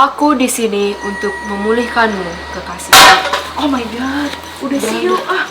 Aku di sini untuk memulihkanmu, kekasih. Oh my god, udah sih yuk ah.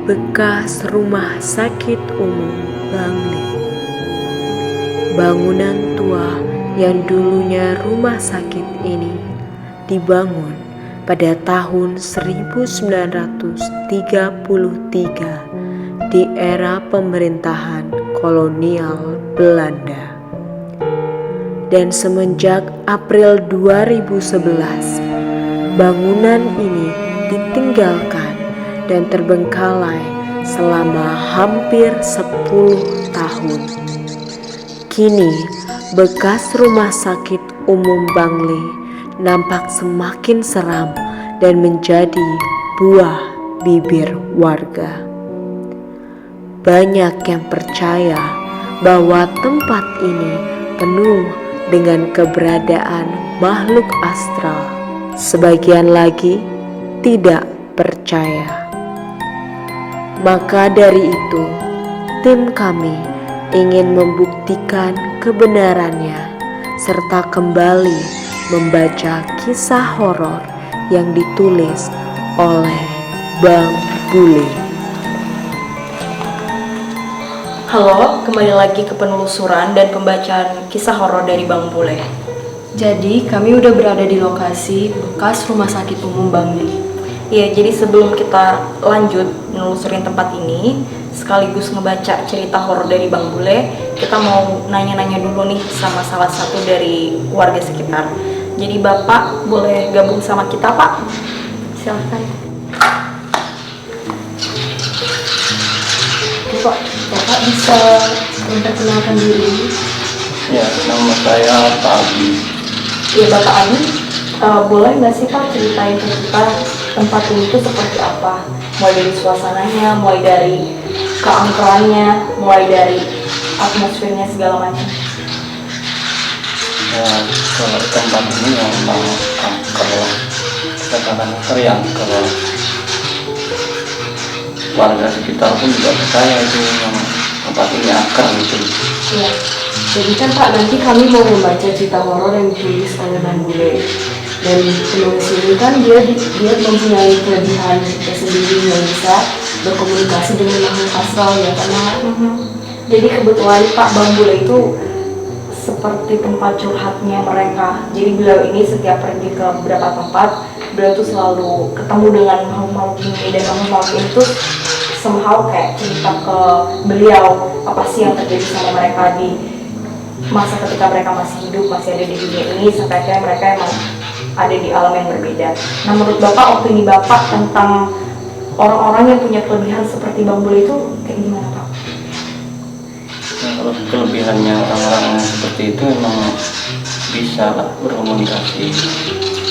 Bekas rumah sakit umum Bangli. Bangunan tua yang dulunya rumah sakit ini dibangun pada tahun 1933 di era pemerintahan kolonial Belanda. Dan semenjak April 2011, bangunan ini ditinggalkan dan terbengkalai selama hampir 10 tahun. Kini, bekas rumah sakit umum Bangli nampak semakin seram dan menjadi buah bibir warga. Banyak yang percaya bahwa tempat ini penuh dengan keberadaan makhluk astral. Sebagian lagi tidak percaya. Maka dari itu, tim kami ingin membuktikan kebenarannya serta kembali membaca kisah horor yang ditulis oleh Bang Bule. Halo, kembali lagi ke penelusuran dan pembacaan kisah horor dari Bang Bule. Jadi, kami udah berada di lokasi bekas rumah sakit umum Bangli. Iya, jadi sebelum kita lanjut menelusurin tempat ini, sekaligus ngebaca cerita horor dari Bang Bule, kita mau nanya-nanya dulu nih sama salah satu dari warga sekitar. Jadi Bapak boleh gabung sama kita, Pak? Silahkan. Pak, Bapak bisa memperkenalkan diri? Ya, nama saya Pak Abi. Iya, Bapak Adi, boleh nggak sih Pak ceritain ke kita tempat ini tuh seperti apa? Mulai dari suasananya, mulai dari keangkerannya, mulai dari atmosfernya segala macam. Ya, kalau tempat ini memang kalau katakan yang kalau warga sekitar pun juga percaya itu memang tempat ini akar gitu. Iya. Jadi kan Pak, nanti kami mau membaca cerita horor yang ditulis oleh Bang Bule. Dan penulis ini kan dia mempunyai kelebihan tersendiri yang bisa berkomunikasi dengan makhluk astral ya karena jadi kebetulan Pak Bang Bule itu seperti tempat curhatnya mereka. Jadi beliau ini setiap pergi ke beberapa tempat, beliau tuh selalu ketemu dengan makhluk-makhluk ini dan makhluk-makhluk itu somehow kayak cerita ke beliau apa sih yang terjadi sama mereka di masa ketika mereka masih hidup, masih ada di dunia ini sampai akhirnya mereka emang ada di alam yang berbeda. Nah, menurut Bapak, opini Bapak tentang orang-orang yang punya kelebihan seperti Bang Bule itu kayak gimana, Pak? Nah, kalau kelebihannya orang-orang seperti itu memang bisa berkomunikasi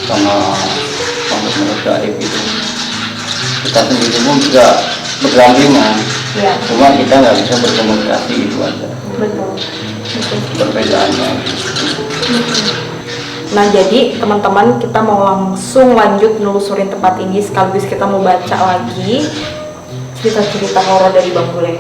sama makhluk gaib itu. Kita sendiri pun juga berdampingan, Ya, cuma kita nggak bisa berkomunikasi itu aja. betul. Perbedaannya. Nah, jadi teman-teman, kita mau langsung lanjut nelusurin tempat ini sekaligus kita mau baca lagi cerita-cerita horor dari Bang Bule.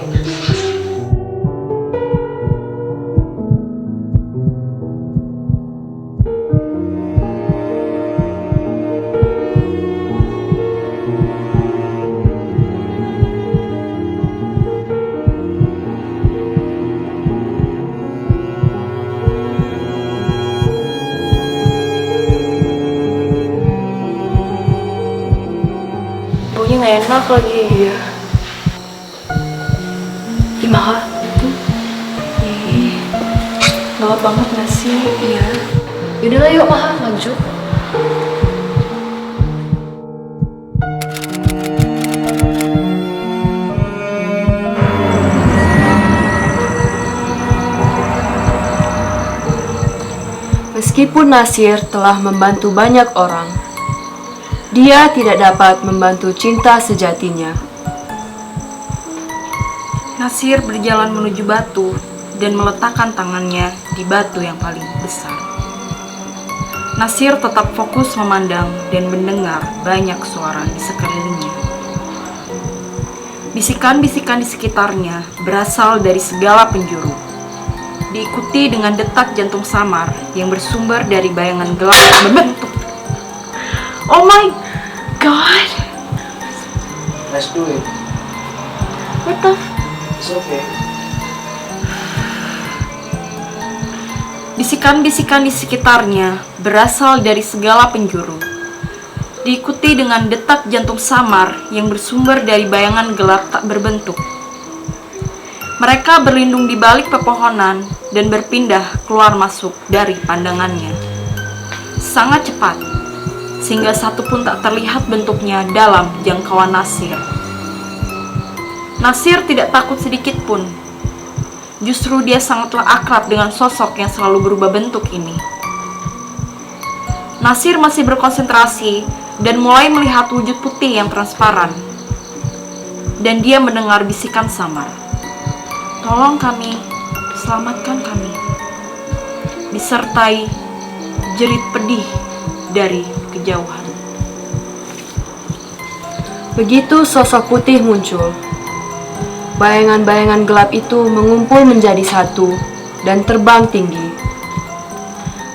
Baunya nggak enak lagi. Iya. Gimana? Gawat banget nggak sih? Iya. Yaudahlah yuk Maha, lanjut. Meskipun Nasir telah membantu banyak orang, dia tidak dapat membantu cinta sejatinya. Nasir berjalan menuju batu dan meletakkan tangannya di batu yang paling besar. Nasir tetap fokus memandang dan mendengar banyak suara di sekelilingnya. Bisikan-bisikan di sekitarnya berasal dari segala penjuru, diikuti dengan detak jantung samar yang bersumber dari bayangan gelap yang berbentuk. Oh my god! Let's do it. What the It's okay. Bisikan-bisikan di sekitarnya berasal dari segala penjuru, diikuti dengan detak jantung samar yang bersumber dari bayangan gelap tak berbentuk. Mereka berlindung di balik pepohonan dan berpindah keluar masuk dari pandangannya. Sangat cepat, sehingga satu pun tak terlihat bentuknya dalam jangkauan Nasir. Nasir tidak takut sedikit pun. Justru dia sangatlah akrab dengan sosok yang selalu berubah bentuk ini. Nasir masih berkonsentrasi dan mulai melihat wujud putih yang transparan. Dan dia mendengar bisikan samar. Tolong kami, selamatkan kami. Disertai jerit pedih dari kejauhan. Begitu sosok putih muncul, bayangan-bayangan gelap itu mengumpul menjadi satu dan terbang tinggi,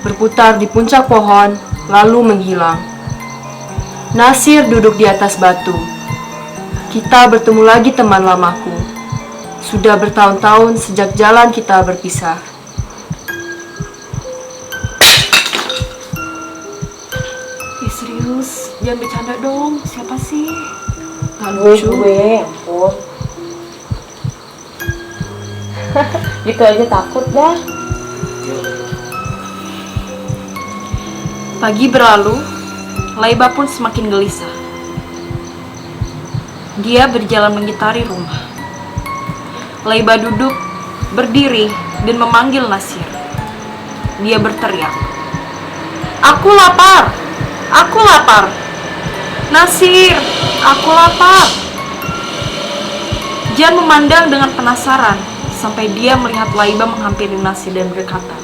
berputar di puncak pohon, lalu menghilang. Nasir duduk di atas batu. Kita bertemu lagi, teman lamaku. Sudah bertahun-tahun sejak jalan kita berpisah. Serius, jangan bercanda dong. Siapa sih? Gak lucu. Gue, ampun. Gitu aja takut dah. Pagi berlalu, Laiba pun semakin gelisah. Dia berjalan mengitari rumah. Laiba duduk, berdiri, dan memanggil Nasir. Dia berteriak, "Aku lapar! Aku lapar! Nasir, aku lapar!" Jan memandang dengan penasaran sampai dia melihat Laiba menghampiri Nasir dan berkata,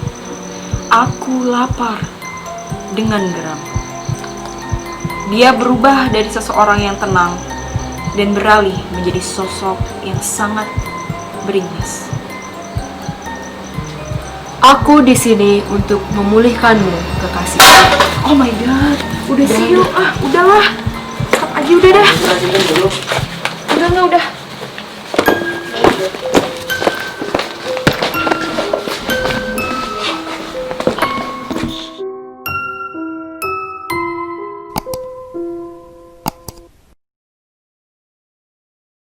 "Aku lapar," dengan geram. Dia berubah dari seseorang yang tenang dan beralih menjadi sosok yang sangat beringas. Aku di sini untuk memulihkanmu, kekasih. Oh my god, udah sih yuk, udahlah, stop aja udah dah. Udah nggak udah.